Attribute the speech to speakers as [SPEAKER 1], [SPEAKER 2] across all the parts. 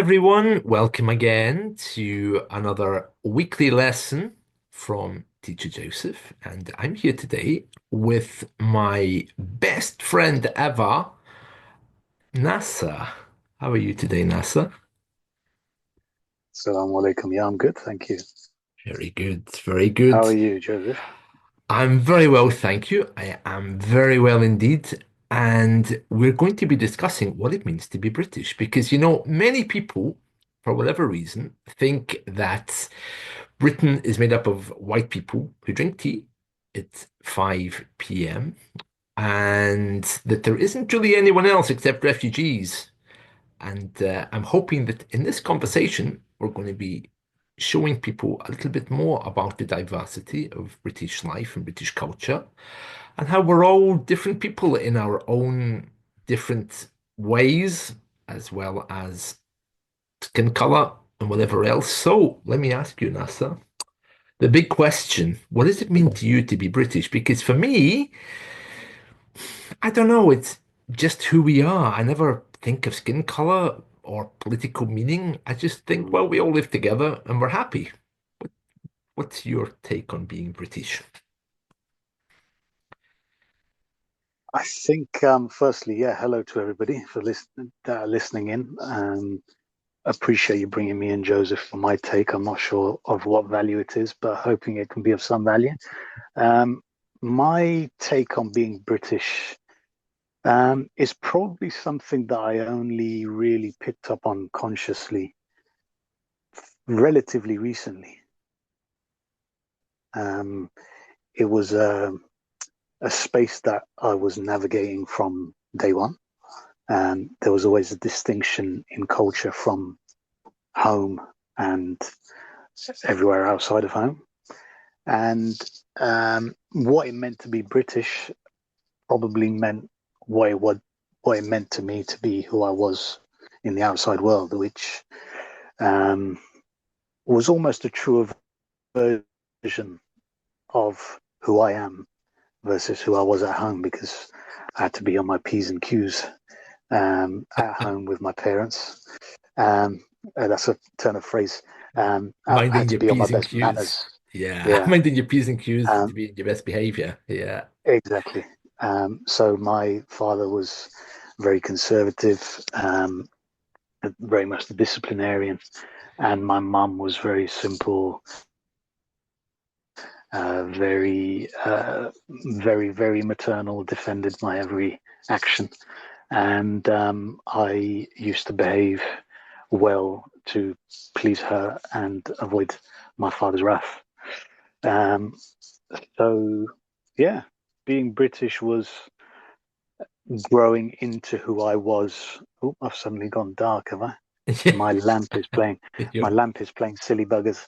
[SPEAKER 1] everyone, welcome again to another weekly lesson from Teacher Joseph. And I'm here today with my best friend ever, Nasser. How are you today, Nasser?
[SPEAKER 2] Assalamu alaikum. Yeah, I'm good, thank you.
[SPEAKER 1] Very good, very
[SPEAKER 2] How
[SPEAKER 1] good.
[SPEAKER 2] are you, Joseph?
[SPEAKER 1] I'm very well, thank you. I am very well indeed. And we're going to be discussing what it means to be British because, many people, for whatever reason, think that Britain is made up of white people who drink tea at 5 p.m. and that there isn't really anyone else except refugees. And I'm hoping that in this conversation, we're going to be showing people a little bit more about the diversity of British life and British culture and how we're all different people in our own different ways, as well as skin color and whatever else. So let me ask you, Nasa, the big question, what does it mean to you to be British? Because for me, I don't know, it's just who we are. I never think of skin color or political meaning. I just think,
[SPEAKER 2] Mm.
[SPEAKER 1] well, we all live together and we're happy. What's your take on being British?
[SPEAKER 2] I think, firstly, yeah, hello to everybody for listening in. Appreciate you bringing me in, Joseph, for my take. I'm not sure of what value it is, but hoping it can be of some value. Um, my take on being British is probably something that I only really picked up on consciously relatively recently. Um, it was a space that I was navigating from day one. There was always a distinction in culture from home and everywhere outside of home. And what it meant to be British probably meant what it meant to me to be who I was in the outside world, which um, was almost a truer version of who I am versus who I was at home because I had to be on my P's and Q's at home with my parents. Um, that's a turn of phrase. I had
[SPEAKER 1] Minding
[SPEAKER 2] to
[SPEAKER 1] your
[SPEAKER 2] be on my
[SPEAKER 1] P's and
[SPEAKER 2] best
[SPEAKER 1] Q's.
[SPEAKER 2] manners.
[SPEAKER 1] Yeah,
[SPEAKER 2] Yeah,
[SPEAKER 1] minding your P's and Q's to
[SPEAKER 2] um,
[SPEAKER 1] be in your best behavior. Yeah.
[SPEAKER 2] exactly. So my father was very conservative, very much the disciplinarian, and my mum was very simple, very maternal, defended my every action. And I used to behave well to please her and avoid my father's wrath. Um, so, yeah, being British was growing into who I was. Oh, I've suddenly gone dark, have I? My lamp is playing. My
[SPEAKER 1] You're-
[SPEAKER 2] lamp is playing silly buggers.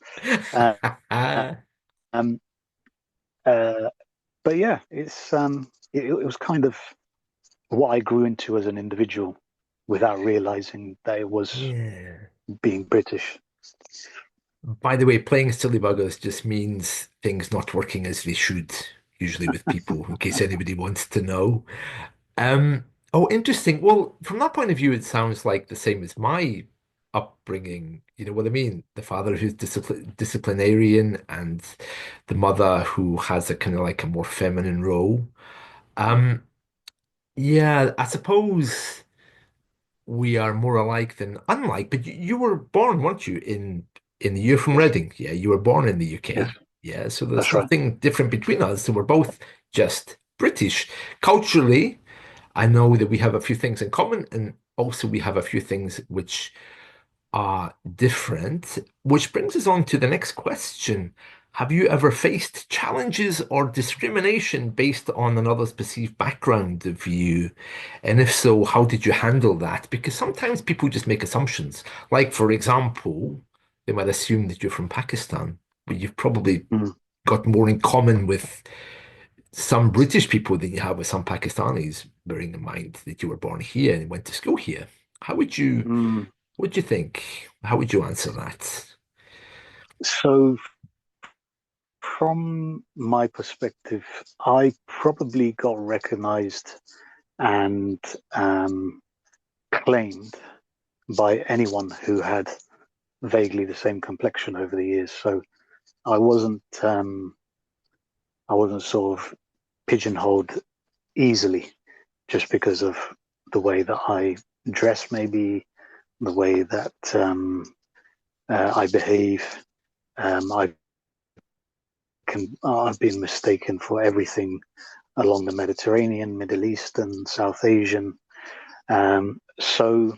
[SPEAKER 2] Uh, um, uh, but yeah, it was kind of what I grew into as an individual without realizing that it was
[SPEAKER 1] Yeah.
[SPEAKER 2] being British.
[SPEAKER 1] By the way, playing silly buggers just means things not working as they should, usually with people, in case anybody wants to know. Um, oh, interesting. Well, from that point of view, it sounds like the same as my upbringing. You know what I mean? The father who's disciplinarian and the mother who has a kind of like a more feminine role. Um, yeah, I suppose we are more alike than unlike, but you were born, weren't you, you're from
[SPEAKER 2] Yes,
[SPEAKER 1] Reading. Yeah, you were born in the
[SPEAKER 2] yes,
[SPEAKER 1] UK. Yeah, so there's
[SPEAKER 2] that's right.
[SPEAKER 1] nothing different between us. So we're both just British. Culturally, I know that we have a few things in common, and also we have a few things which are different, which brings us on to the next question. Have you ever faced challenges or discrimination based on another's perceived background of you? And if so, how did you handle that? Because sometimes people just make assumptions. Like, for example, they might assume that you're from Pakistan, but you've probably
[SPEAKER 2] Mm,
[SPEAKER 1] got more in common with some British people than you have with some Pakistanis, bearing in mind that you were born here and went to school here. How would you
[SPEAKER 2] mm.
[SPEAKER 1] what do you think? How would you answer that?
[SPEAKER 2] So, from my perspective, I probably got recognized and claimed by anyone who had vaguely the same complexion over the years. So I wasn't I wasn't sort of pigeonholed easily just because of the way that I dress, maybe the way that I behave. I I've been mistaken for everything along the Mediterranean, Middle Eastern, South Asian. So,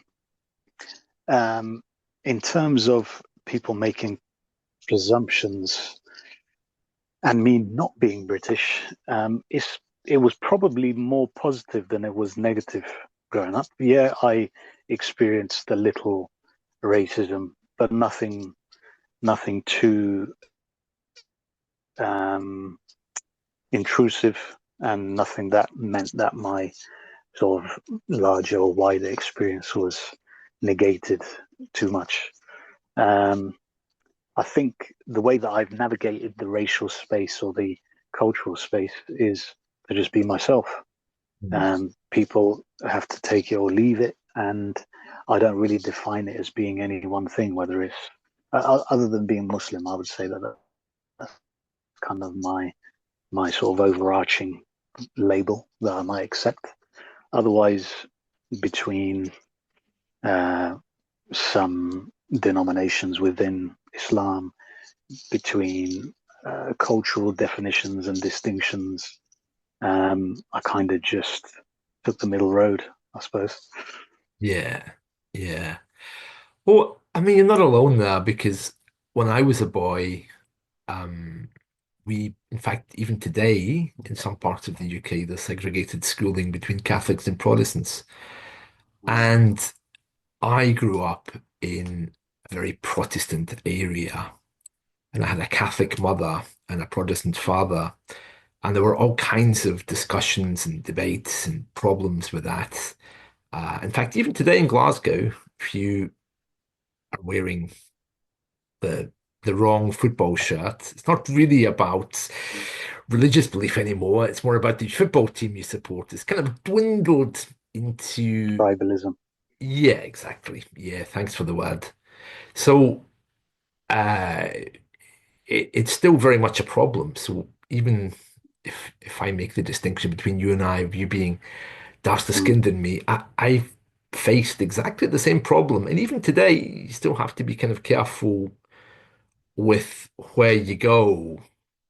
[SPEAKER 2] um, in terms of people making presumptions and me not being British, it was probably more positive than it was negative growing up. Yeah, I experienced a little racism, but nothing too um, intrusive, and nothing that meant that my sort of larger or wider experience was negated too much. Um, I think the way that I've navigated the racial space or the cultural space is to just be myself.
[SPEAKER 1] Mm.
[SPEAKER 2] People have to take it or leave it, and I don't really define it as being any one thing. Whether it's other than being Muslim, I would say that that's kind of my sort of overarching label that I might accept. Otherwise, between uh, some denominations within Islam, between cultural definitions and distinctions, I kind of just took the middle road, I suppose.
[SPEAKER 1] Yeah, yeah. Well, I mean, you're not alone there because when I was a boy, um, in fact, even today, in some parts of the UK, there's segregated schooling between Catholics and Protestants. And I grew up in a very Protestant area, and I had a Catholic mother and a Protestant father. And there were all kinds of discussions and debates and problems with that. In fact, even today in Glasgow, if you are wearing the the wrong football shirt, it's not really about religious belief anymore. It's more about the football team you support. It's kind of dwindled into,
[SPEAKER 2] Tribalism.
[SPEAKER 1] yeah, exactly. Yeah, thanks for the word. So uh, it's still very much a problem. So even if I make the distinction between you and I, of you being darker
[SPEAKER 2] Mm,
[SPEAKER 1] skinned than me, I faced exactly the same problem. And even today, you still have to be kind of careful with where you go,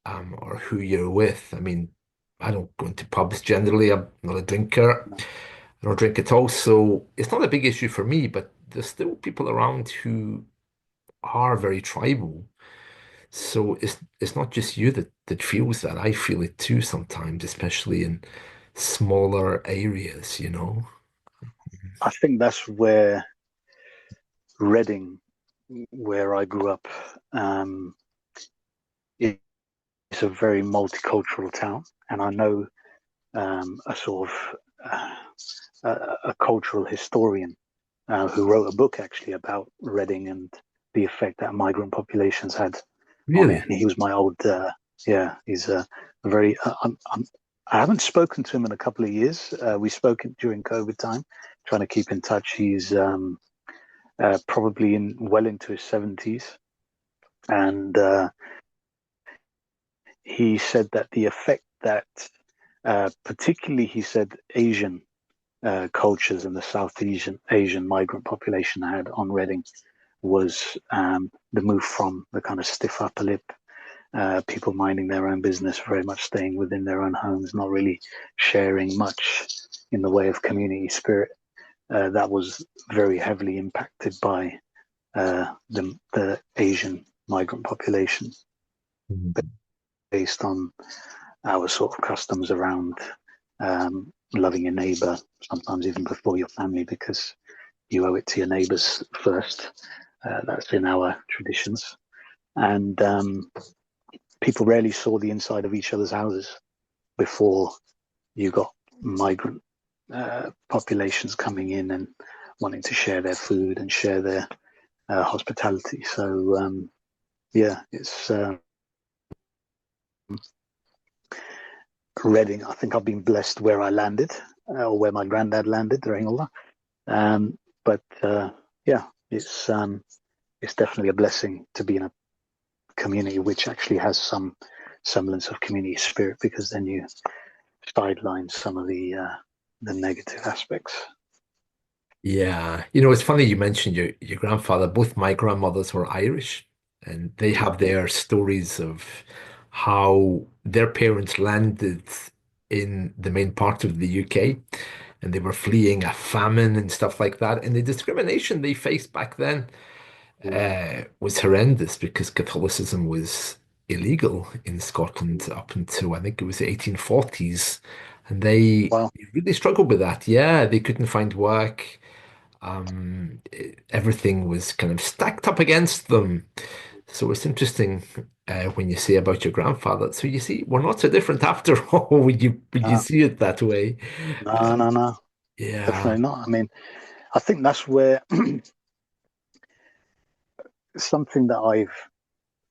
[SPEAKER 1] or who you're with. I mean, I don't go into pubs generally. I'm not a drinker.
[SPEAKER 2] no.
[SPEAKER 1] I don't drink at all. So it's not a big issue for me, but there's still people around who are very tribal. So it's not just you that feels that. I feel it too sometimes, especially in smaller areas, you know?
[SPEAKER 2] I think that's where Reading, where I grew up, um, is a very multicultural town, and I know a sort of a cultural historian who wrote a book actually about Reading and the effect that migrant populations had on it.
[SPEAKER 1] Really?
[SPEAKER 2] And he was my old, yeah, he's a very, I haven't spoken to him in a couple of years. We spoke during COVID time, trying to keep in touch. He's probably well into his 70s. And he said that the effect that, particularly, he said, Asian cultures and the South Asian migrant population had on Reading was the move from the kind of stiff upper lip, people minding their own business, very much staying within their own homes, not really sharing much in the way of community spirit. That was very heavily impacted by the Asian migrant population,
[SPEAKER 1] Mhm.
[SPEAKER 2] based on our sort of customs around loving your neighbor, sometimes even before your family, because you owe it to your neighbors first. That's in our traditions. And people rarely saw the inside of each other's houses before you got migrant populations coming in and wanting to share their food and share their hospitality. So, yeah, it's Reading. I think I've been blessed where I landed, or where my granddad landed, Rahimullah. But yeah, it's definitely a blessing to be in a community which actually has some semblance of community spirit, because then you sideline some of the negative aspects.
[SPEAKER 1] Yeah. It's funny you mentioned your grandfather. Both my grandmothers were Irish, and they
[SPEAKER 2] Mm.
[SPEAKER 1] have their stories of how their parents landed in the main part of the UK, and they were fleeing a famine and stuff like that. And the discrimination they faced back then
[SPEAKER 2] Mm.
[SPEAKER 1] was horrendous because Catholicism was illegal in Scotland up until I think it was the 1840s. And they
[SPEAKER 2] Well,
[SPEAKER 1] really struggled with that. Yeah, they couldn't find work. Everything was kind of stacked up against them. So it's interesting when you say about your grandfather. So you see, we're not so different after all when you
[SPEAKER 2] no,
[SPEAKER 1] see it that way. Uh,
[SPEAKER 2] no,
[SPEAKER 1] yeah,
[SPEAKER 2] definitely not. I mean, I think that's where something that I've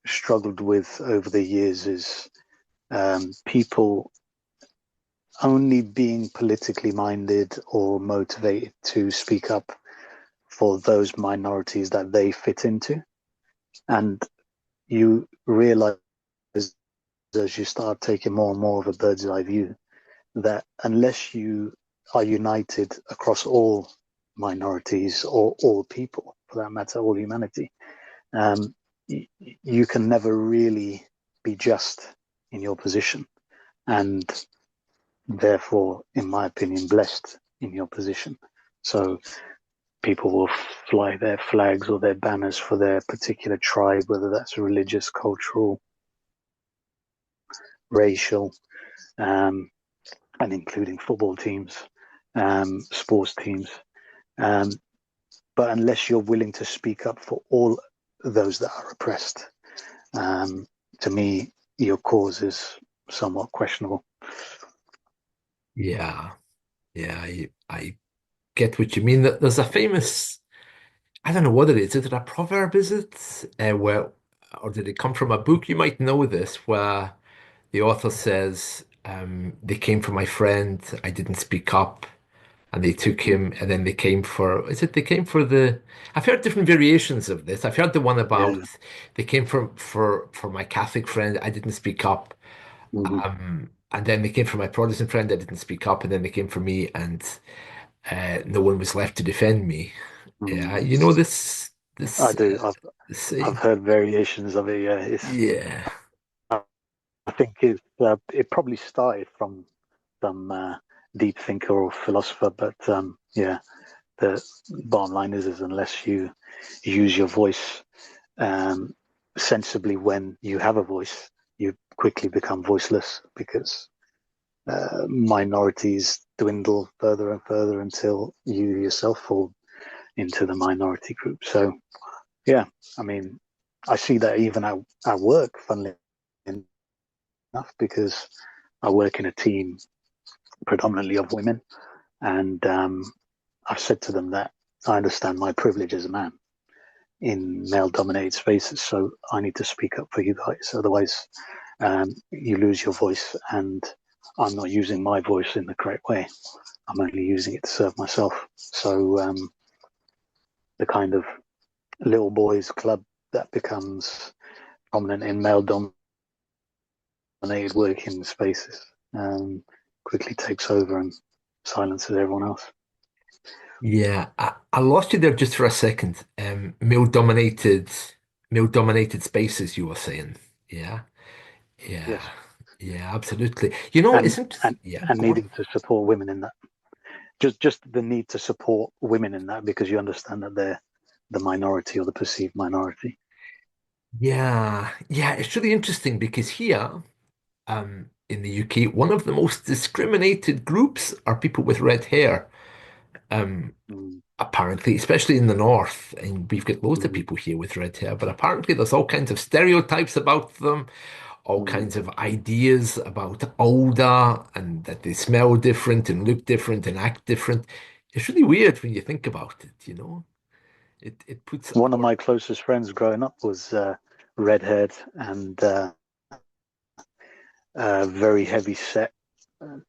[SPEAKER 2] struggled with over the years is people only being politically minded or motivated to speak up for those minorities that they fit into. And you realize as you start taking more and more of a bird's eye view that unless you are united across all minorities or all people, for that matter, all humanity, um, you can never really be just in your position. And therefore, in my opinion, blessed in your position. So people will fly their flags or their banners for their particular tribe, whether that's religious, cultural, racial, um, and including football teams, sports teams. Um, but unless you're willing to speak up for all those that are oppressed, um, to me, your cause is somewhat questionable.
[SPEAKER 1] yeah, yeah. I get what you mean. There's a famous, I don't know what it is. Is it a proverb? Is it or did it come from a book? You might know this, where the author says, "They came for my friend. I didn't speak up, and they took
[SPEAKER 2] Mm.
[SPEAKER 1] him, and then they came for." Is it they came for the? I've heard different variations of this. I've heard the one about
[SPEAKER 2] Yeah.
[SPEAKER 1] they came for my Catholic friend. I didn't speak up.
[SPEAKER 2] Mm-hmm.
[SPEAKER 1] And then they came for my Protestant friend. I didn't speak up, and then they came for me, and no one was left to defend me. Yeah,
[SPEAKER 2] Mm.
[SPEAKER 1] you know this
[SPEAKER 2] I
[SPEAKER 1] this
[SPEAKER 2] do.
[SPEAKER 1] this
[SPEAKER 2] I've
[SPEAKER 1] saying.
[SPEAKER 2] heard variations of it. Yeah,
[SPEAKER 1] Yeah,
[SPEAKER 2] I think it probably started from some deep thinker or philosopher, but yeah, the bottom line is unless you use your voice um, sensibly when you have a voice, you quickly become voiceless because minorities dwindle further and further until you yourself fall into the minority group. So yeah, I mean, I see that even at work, funnily enough, because I work in a team predominantly of women, and I've said to them that I understand my privilege as a man in male-dominated spaces, so I need to speak up for you guys. Otherwise, you lose your voice, and I'm not using my voice in the correct way. I'm only using it to serve myself. So the kind of little boys club that becomes prominent in male-dominated working spaces quickly takes over and silences everyone else.
[SPEAKER 1] yeah. I lost you there just for a second. Male dominated spaces. You were saying, yeah, yeah,
[SPEAKER 2] Yes,
[SPEAKER 1] yeah. Absolutely. You know,
[SPEAKER 2] and
[SPEAKER 1] isn't?
[SPEAKER 2] and
[SPEAKER 1] Yeah,
[SPEAKER 2] and
[SPEAKER 1] go on.
[SPEAKER 2] needing to support women in that. Just the need to support women in that because you understand that they're the minority or the perceived minority.
[SPEAKER 1] Yeah, yeah. It's really interesting because here, in the UK, one of the most discriminated groups are people with red hair. Um,
[SPEAKER 2] Mm,
[SPEAKER 1] Apparently, especially in the north, and we've got loads of
[SPEAKER 2] mm,
[SPEAKER 1] people here with red hair, but apparently there's all kinds of stereotypes about them, all
[SPEAKER 2] mm.
[SPEAKER 1] kinds of ideas about older and that they smell different and look different and act different. It's really weird when you think about it. It puts
[SPEAKER 2] One of
[SPEAKER 1] our
[SPEAKER 2] my closest friends growing up was red-haired and very heavy set,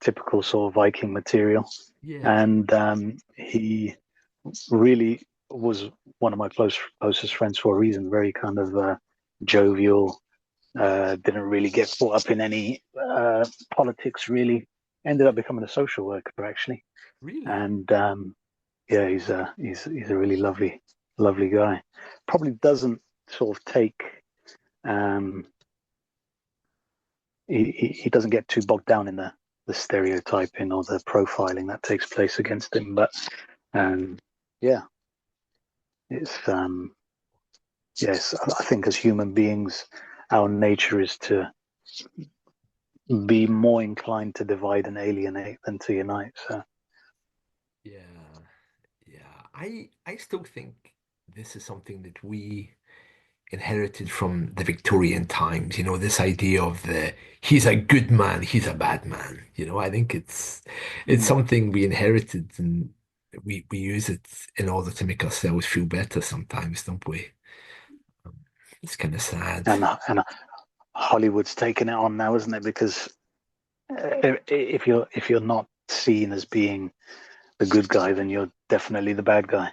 [SPEAKER 2] typical sort of Viking material,
[SPEAKER 1] yeah.
[SPEAKER 2] and he really. was one of my closest friends for a reason. Very kind of jovial. Didn't really get caught up in any politics. Really, ended up becoming a social worker actually,
[SPEAKER 1] Really?
[SPEAKER 2] and yeah, he's a really lovely guy. Probably doesn't sort of take um, he doesn't get too bogged down in the stereotyping or the profiling that takes place against him. But um, yeah, it's yes, I think as human beings, our nature is to be more inclined to divide and alienate than to unite. So
[SPEAKER 1] Yeah. Yeah. I still think this is something that we inherited from the Victorian times, this idea of the he's a good man, he's a bad man. I think it's
[SPEAKER 2] mm.
[SPEAKER 1] something we inherited and we use it in order to make ourselves feel better sometimes, don't we? Um, It's kind of sad.
[SPEAKER 2] and Hollywood's taken it on now, isn't it? Because if you're not seen as being the good guy, then you're definitely the bad guy.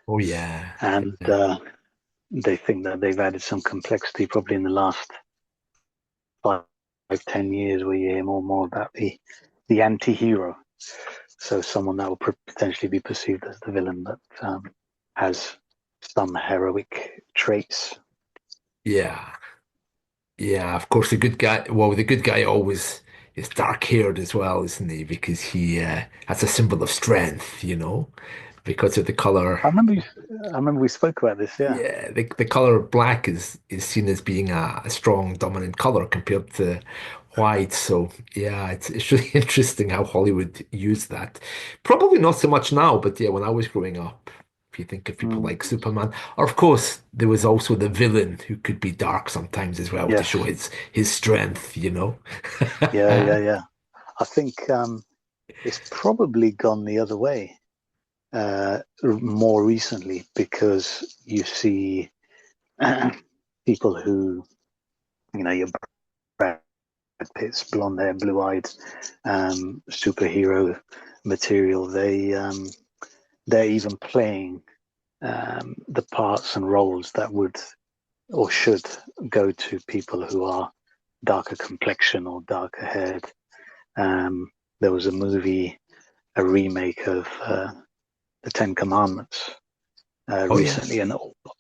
[SPEAKER 1] Oh yeah.
[SPEAKER 2] And
[SPEAKER 1] Yeah.
[SPEAKER 2] they think that they've added some complexity probably in the last 5, 10 years, where you hear more and more about the anti-hero. So someone that will potentially be perceived as the villain, but has some heroic traits.
[SPEAKER 1] Yeah. Yeah, of course, the good guy. Well, the good guy always is dark-haired as well, isn't he? Because he has a symbol of strength, because of the color.
[SPEAKER 2] I remember, I remember we spoke about this. Yeah,
[SPEAKER 1] Yeah, the color black is seen as being a strong, dominant color compared to white. So yeah, it's really interesting how Hollywood used that. Probably not so much now, but yeah, when I was growing up, if you think of people
[SPEAKER 2] mm,
[SPEAKER 1] like Superman, or of course there was also the villain who could be dark sometimes as well to show
[SPEAKER 2] yes,
[SPEAKER 1] his strength.
[SPEAKER 2] yeah. I think it's probably gone the other way more recently because you see people who, your Brad Pitt's blonde hair, blue eyed superhero material. They're even playing the parts and roles that would or should go to people who are darker complexion or darker haired. Um, there was a movie, a remake of the Ten Commandments
[SPEAKER 1] Oh
[SPEAKER 2] recently,
[SPEAKER 1] yes.
[SPEAKER 2] and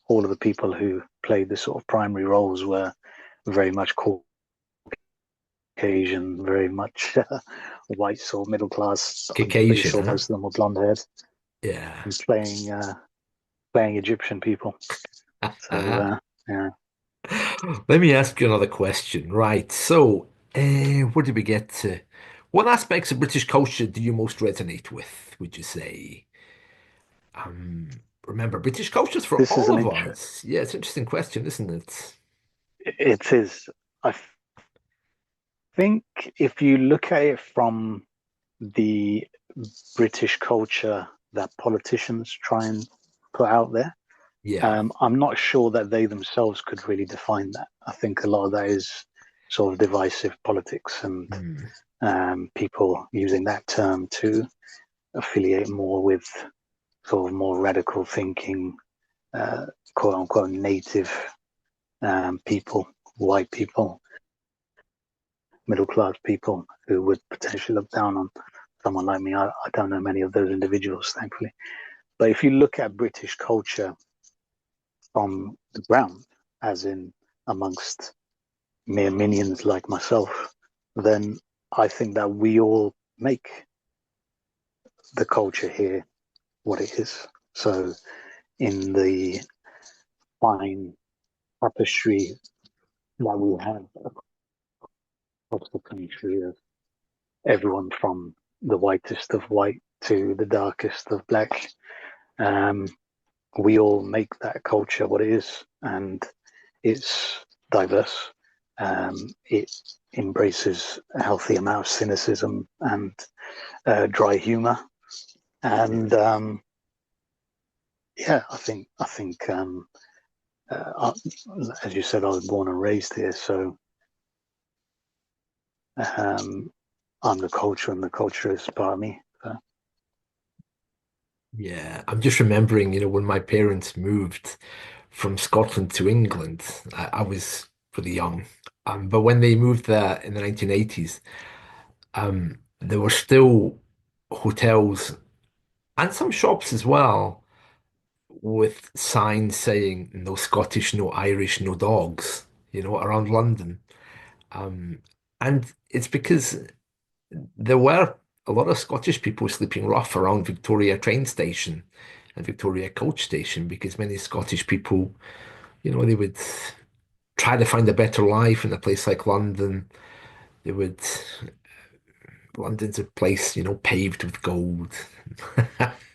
[SPEAKER 2] all of the people who played the sort of primary roles were very much Caucasian, very much white or middle class. I'm pretty
[SPEAKER 1] Caucasian,
[SPEAKER 2] sure
[SPEAKER 1] huh?
[SPEAKER 2] most of them were blonde haired
[SPEAKER 1] Yeah.
[SPEAKER 2] and playing Egyptian people. So yeah,
[SPEAKER 1] Let me ask you another question. Right. So, where did we get to? What aspects of British culture do you most resonate with, would you say? Remember, British culture is for
[SPEAKER 2] this is
[SPEAKER 1] all
[SPEAKER 2] an
[SPEAKER 1] of
[SPEAKER 2] interest.
[SPEAKER 1] us. Yeah, it's an interesting question, isn't it?
[SPEAKER 2] It is. I think if you look at it from the British culture that politicians try and put out there,
[SPEAKER 1] Yeah.
[SPEAKER 2] I'm not sure that they themselves could really define that. I think a lot of that is sort of divisive politics and
[SPEAKER 1] Hmm.
[SPEAKER 2] people using that term to affiliate more with sort of more radical thinking, uh, quote unquote, native people, white people, middle class people who would potentially look down on someone like me. I don't know many of those individuals, thankfully. But if you look at British culture from the ground, as in amongst mere minions like myself, then I think that we all make the culture here what it is. So, in the fine tapestry that we have across the country of everyone from the whitest of white to the darkest of black, um, we all make that culture what it is, and it's diverse. It embraces a healthy amount of cynicism and dry humor, and yeah, I think as you said, I was born and raised here, so um, I'm the culture, and the culture is part of me. So.
[SPEAKER 1] Yeah, I'm just remembering, when my parents moved from Scotland to England, I was pretty young. But when they moved there in the 1980s, there were still hotels and some shops as well with signs saying no Scottish, no Irish, no dogs, around London. Um, and it's because there were a lot of Scottish people sleeping rough around Victoria train station and Victoria coach station because many Scottish people, they would try to find a better life in a place like London. They would, London's a place, paved with gold.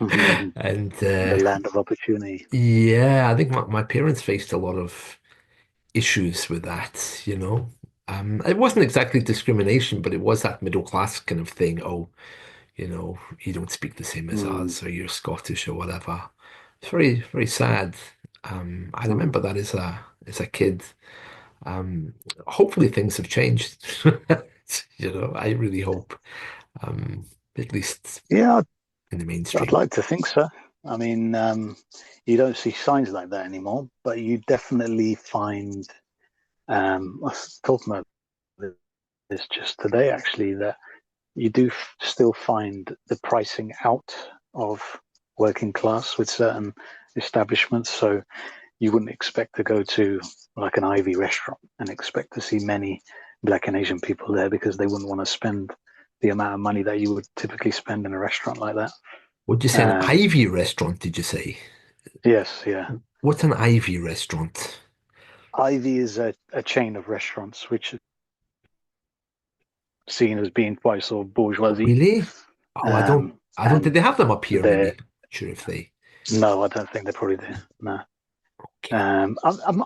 [SPEAKER 2] Mhm.
[SPEAKER 1] And
[SPEAKER 2] The land of opportunity.
[SPEAKER 1] yeah, I think my parents faced a lot of issues with that. It wasn't exactly discrimination, but it was that middle class kind of thing. Oh, you don't speak the same as
[SPEAKER 2] Mm,
[SPEAKER 1] us, or you're Scottish or whatever. It's very, very sad. I remember
[SPEAKER 2] mm.
[SPEAKER 1] that as a kid. Um, Hopefully things have changed. I really hope. Um, at least
[SPEAKER 2] Yeah,
[SPEAKER 1] in the
[SPEAKER 2] I'd
[SPEAKER 1] mainstream.
[SPEAKER 2] like to think so. I mean, you don't see signs like that anymore, but you definitely find. I was talking about this just today, actually, that you do still find the pricing out of working class with certain establishments. So you wouldn't expect to go to like an Ivy restaurant and expect to see many Black and Asian people there because they wouldn't want to spend the amount of money that you would typically spend in a restaurant like that.
[SPEAKER 1] Would you say an
[SPEAKER 2] Um,
[SPEAKER 1] Ivy restaurant, did you say?
[SPEAKER 2] yes, yeah.
[SPEAKER 1] What's an Ivy restaurant?
[SPEAKER 2] Ivy is a chain of restaurants which is seen as being quite sort of bourgeoisie.
[SPEAKER 1] Really? Oh, I don't think
[SPEAKER 2] And
[SPEAKER 1] they have them up here,
[SPEAKER 2] they're,
[SPEAKER 1] maybe. Not sure if they.
[SPEAKER 2] no, I don't think they probably do. No.
[SPEAKER 1] Okay,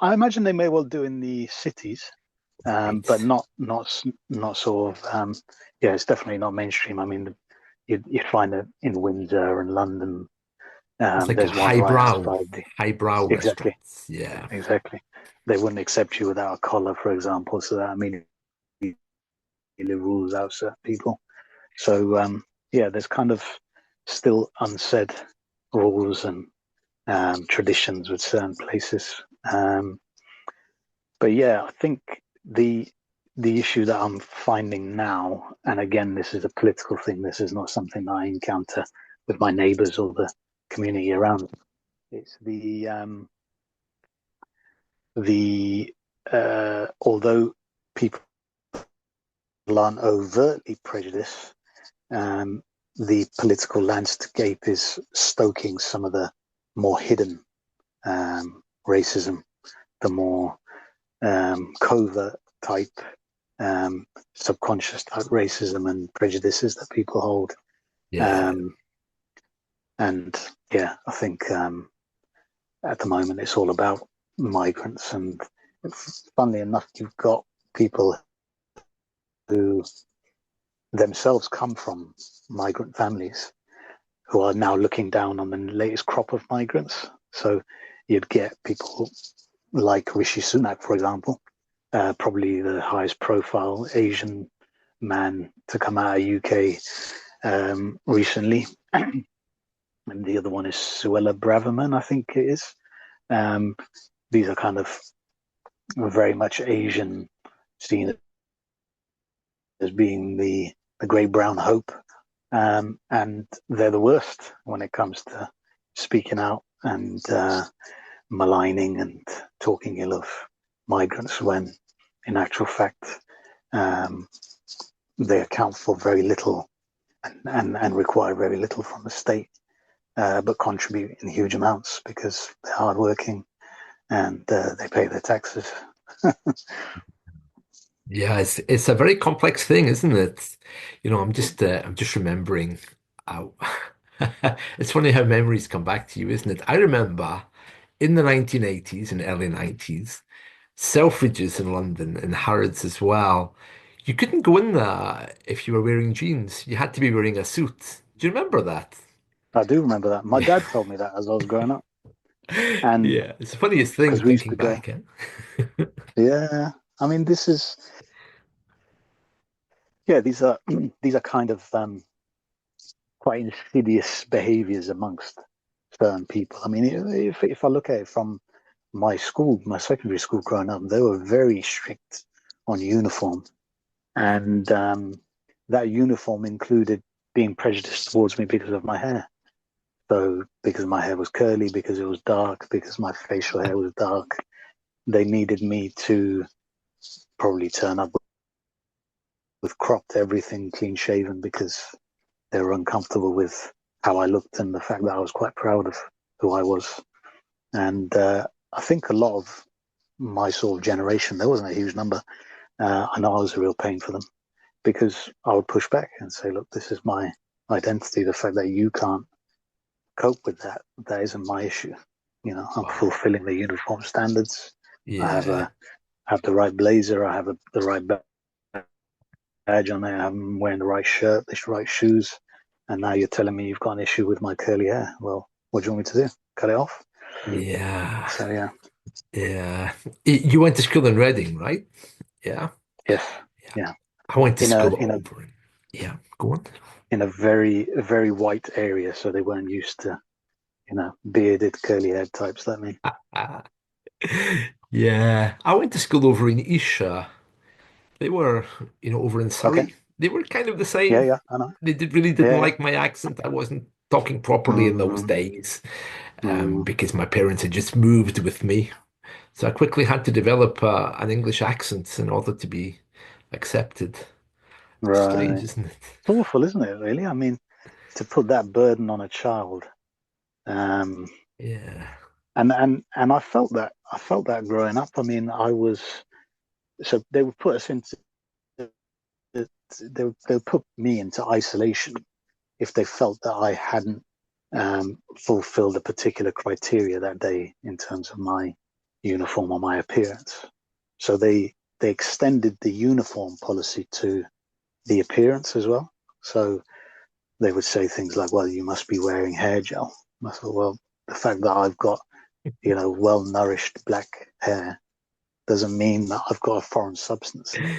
[SPEAKER 2] I imagine they may well do in the cities, but
[SPEAKER 1] right.
[SPEAKER 2] not sort of. Yeah, it's definitely not mainstream. I mean, you'd find it in Windsor and London.
[SPEAKER 1] It's like a
[SPEAKER 2] There's one right outside the
[SPEAKER 1] highbrow
[SPEAKER 2] exactly,
[SPEAKER 1] restaurants. Yeah.
[SPEAKER 2] exactly. They wouldn't accept you without a collar, for example. So that immediately rules out certain people. So yeah, there's kind of still unsaid rules and traditions with certain places. Um, but yeah, I think the the issue that I'm finding now, and again, this is a political thing. This is not something that I encounter with my neighbours or the community around. It's the although people aren't overtly prejudiced, um, the political landscape is stoking some of the more hidden racism, the more covert type, subconscious type racism and prejudices that people hold.
[SPEAKER 1] Yeah.
[SPEAKER 2] Um, and yeah, I think at the moment it's all about migrants. And funnily enough, you've got people who themselves come from migrant families who are now looking down on the latest crop of migrants. So you'd get people like Rishi Sunak, for example, probably the highest profile Asian man to come out of UK recently. And the other one is Suella Braverman, I think it is. Um, these are kind of very much Asian, seen as being the great brown hope. And they're the worst when it comes to speaking out and maligning and talking ill of migrants when, in actual fact, um, they account for very little and require very little from the state, but contribute in huge amounts because they're hardworking and they pay their taxes.
[SPEAKER 1] Yeah, it's a very complex thing, isn't it? I'm just remembering how it's funny how memories come back to you, isn't it? I remember in the 1980s and early 90s, Selfridges in London and Harrods as well. You couldn't go in there if you were wearing jeans. You had to be wearing a suit. Do you remember that?
[SPEAKER 2] I do remember that. My
[SPEAKER 1] Yeah.
[SPEAKER 2] dad told me that as I was growing up. And
[SPEAKER 1] Yeah, it's the funniest thing
[SPEAKER 2] because we used
[SPEAKER 1] thinking
[SPEAKER 2] to go,
[SPEAKER 1] back, eh?
[SPEAKER 2] yeah, I mean, this is, yeah, these are, these are kind of quite insidious behaviors amongst certain people. I mean, if I look at it from my school, my secondary school growing up, they were very strict on uniform, and that uniform included being prejudiced towards me because of my hair. So because my hair was curly, because it was dark, because my facial hair was dark, they needed me to probably turn up with cropped everything, clean shaven, because they were uncomfortable with how I looked and the fact that I was quite proud of who I was. And I think a lot of my sort of generation, there wasn't a huge number. I know I was a real pain for them because I would push back and say, look, this is my identity. The fact that you can't cope with that, that isn't my issue. You know, I'm
[SPEAKER 1] Wow.
[SPEAKER 2] fulfilling the uniform standards. I have
[SPEAKER 1] Yeah.
[SPEAKER 2] a have the right blazer. I have the right badge on there. I'm wearing the right shirt, the right shoes. And now you're telling me you've got an issue with my curly hair. Well, what do you want me to do? Cut it off?
[SPEAKER 1] Yeah.
[SPEAKER 2] So yeah,
[SPEAKER 1] Yeah. You went to school in Reading, right? Yeah.
[SPEAKER 2] yes,
[SPEAKER 1] Yeah.
[SPEAKER 2] yeah.
[SPEAKER 1] I went to
[SPEAKER 2] In a
[SPEAKER 1] school
[SPEAKER 2] in a
[SPEAKER 1] over in, yeah, go on.
[SPEAKER 2] in a very white area, so they weren't used to bearded curly haired types like me.
[SPEAKER 1] Ah, yeah. I went to school over in Isha. They were, over in
[SPEAKER 2] Okay,
[SPEAKER 1] Surrey. They were kind of the
[SPEAKER 2] yeah,
[SPEAKER 1] same.
[SPEAKER 2] yeah, I know.
[SPEAKER 1] Really didn't
[SPEAKER 2] Yeah, yeah.
[SPEAKER 1] like my accent. I wasn't talking properly in those
[SPEAKER 2] Mm,
[SPEAKER 1] days,
[SPEAKER 2] mm,
[SPEAKER 1] because my parents had just moved with me. So I quickly had to develop an English accent in order to be accepted. Strange,
[SPEAKER 2] right.
[SPEAKER 1] isn't it?
[SPEAKER 2] It's awful, isn't it? Really. I mean, to put that burden on a child. Um,
[SPEAKER 1] Yeah.
[SPEAKER 2] and I felt that growing up. I mean, I was so they would put us into they would put me into isolation if they felt that I hadn't fulfilled a particular criteria that day in terms of my uniform or my appearance. So they extended the uniform policy to the appearance as well. So they would say things like, "Well, you must be wearing hair gel." I thought, well, the fact that I've got well nourished black hair doesn't mean that I've got a foreign substance in it.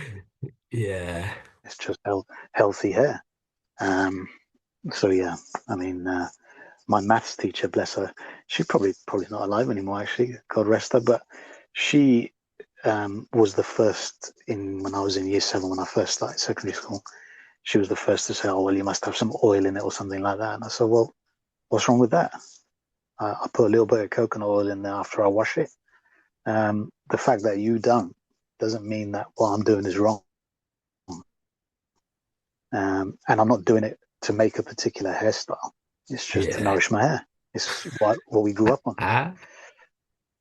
[SPEAKER 1] Yeah.
[SPEAKER 2] It's just healthy hair. Um, so yeah, I mean, my maths teacher, bless her, she probably not alive anymore. Actually, God rest her. But she was the first in when I was in year seven when I first started secondary school. She was the first to say, "Oh well, you must have some oil in it or something like that." And I said, "Well, what's wrong with that? I put a little bit of coconut oil in there after I wash it. The fact that you don't doesn't mean that what I'm doing is wrong. And I'm not doing it to make a particular hairstyle. It's just to
[SPEAKER 1] Yeah.
[SPEAKER 2] nourish my hair. It's what we grew up on."
[SPEAKER 1] Ah.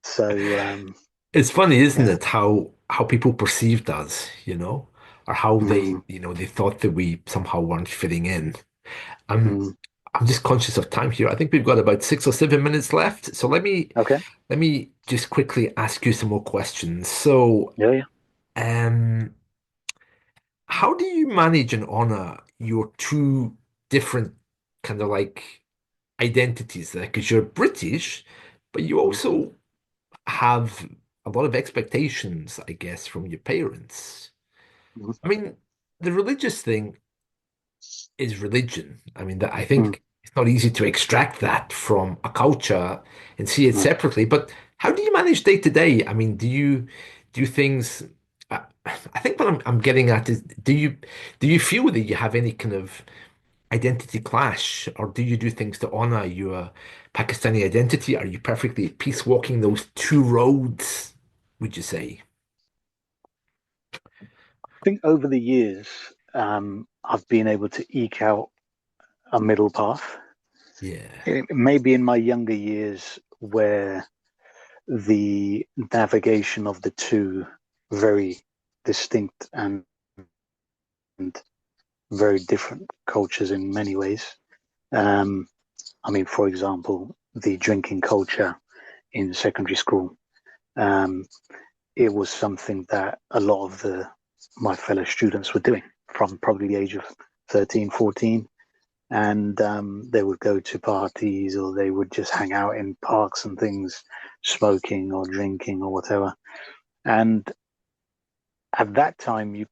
[SPEAKER 2] So
[SPEAKER 1] It's funny, isn't
[SPEAKER 2] yeah,
[SPEAKER 1] it, how people perceived us, or how they,
[SPEAKER 2] mm,
[SPEAKER 1] they thought that we somehow weren't fitting in. I'm
[SPEAKER 2] mm,
[SPEAKER 1] I'm just conscious of time here. I think we've got about 6 or 7 minutes left. So
[SPEAKER 2] okay,
[SPEAKER 1] let me just quickly ask you some more questions. So,
[SPEAKER 2] yeah, yeah,
[SPEAKER 1] um, how do you manage and honor your two different kind of like identities there? Because you're British, but you
[SPEAKER 2] mm,
[SPEAKER 1] also have a lot of expectations, I guess, from your parents.
[SPEAKER 2] mm,
[SPEAKER 1] I mean, the religious thing is religion. I mean, that I
[SPEAKER 2] mm,
[SPEAKER 1] think it's not easy to extract that from a culture and see it
[SPEAKER 2] mm.
[SPEAKER 1] separately. But how do you manage day to day? I mean, do things? I think what I'm getting at is, do you feel that you have any kind of identity clash, or do you do things to honor your Pakistani identity? Are you perfectly at peace walking those two roads, would you say?
[SPEAKER 2] I think over the years, I've been able to eke out a middle path.
[SPEAKER 1] Yeah.
[SPEAKER 2] Maybe in my younger years, where the navigation of the two very distinct and very different cultures in many ways. Um, I mean, for example, the drinking culture in secondary school. Um, it was something that a lot of the my fellow students were doing from probably the age of 13, 14. And they would go to parties or they would just hang out in parks and things, smoking or drinking or whatever. And at that time, you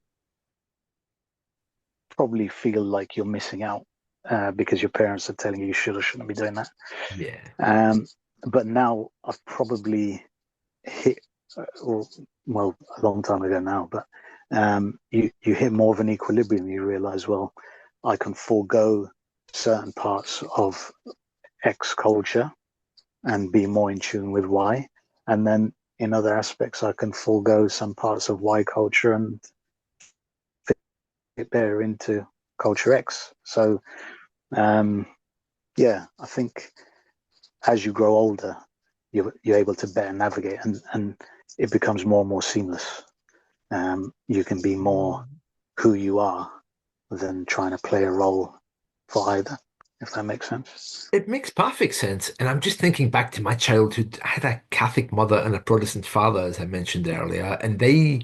[SPEAKER 2] probably feel like you're missing out. because your parents are telling you you should or shouldn't be doing that.
[SPEAKER 1] Yeah.
[SPEAKER 2] Um, but now I've probably hit, or, well, a long time ago now, but you hit more of an equilibrium. You realize, well, I can forego certain parts of X culture and be more in tune with Y, and then in other aspects, I can forego some parts of Y culture and fit better into culture X. So, um, yeah, I think as you grow older, you're able to better navigate, and it becomes more and more seamless. You can be more who you are than trying to play a role for either, if that makes sense.
[SPEAKER 1] It makes perfect sense. And I'm just thinking back to my childhood. I had a Catholic mother and a Protestant father, as I mentioned earlier, and they,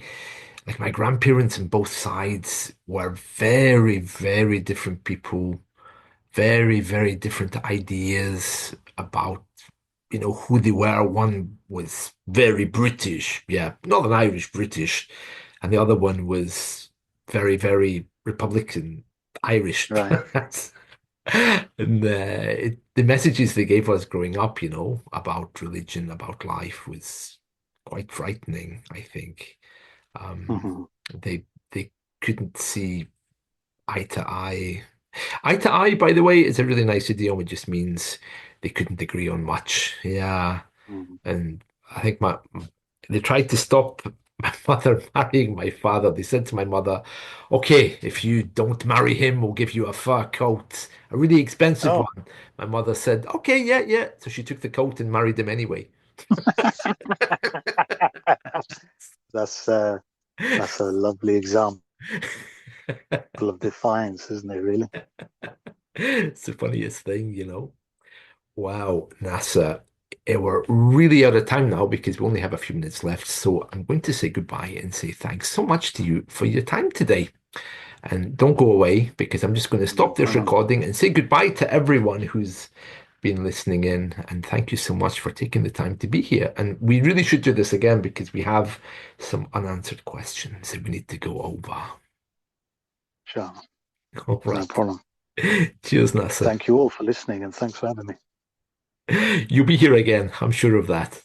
[SPEAKER 1] like my grandparents on both sides, were very, very different people, very, very different ideas about, who they were. One was very British, yeah, Northern Irish British, and the other one was very, very Republican Irish.
[SPEAKER 2] Right.
[SPEAKER 1] And the messages they gave us growing up, about religion, about life was quite frightening, I think. Um,
[SPEAKER 2] Mm-hmm.
[SPEAKER 1] they couldn't see eye to eye. Eye to eye, by the way, is a really nice idiom. It just means they couldn't agree on much. Yeah.
[SPEAKER 2] Mm-hmm.
[SPEAKER 1] And I think they tried to stop my mother marrying my father. They said to my mother, "Okay, if you don't marry him, we'll give you a fur coat, a really expensive
[SPEAKER 2] Oh,
[SPEAKER 1] one." My mother said, "Okay, yeah, yeah." So she took the coat and married him anyway.
[SPEAKER 2] that's uh, that's a lovely example of defiance, isn't it? Really.
[SPEAKER 1] It's the funniest thing. Wow, Nasser. We're really out of time now because we only have a few minutes left. So I'm going to say goodbye and say thanks so much to you for your time today. And don't go away because I'm just going to
[SPEAKER 2] No
[SPEAKER 1] stop this
[SPEAKER 2] problem.
[SPEAKER 1] recording and say goodbye to everyone who's been listening in. And thank you so much for taking the time to be here. And we really should do this again because we have some unanswered questions that we need to go over.
[SPEAKER 2] Sure.
[SPEAKER 1] All
[SPEAKER 2] No
[SPEAKER 1] right.
[SPEAKER 2] problem.
[SPEAKER 1] Cheers, Nasser.
[SPEAKER 2] Thank you all for listening, and thanks for having me.
[SPEAKER 1] You'll be here again. I'm sure of that.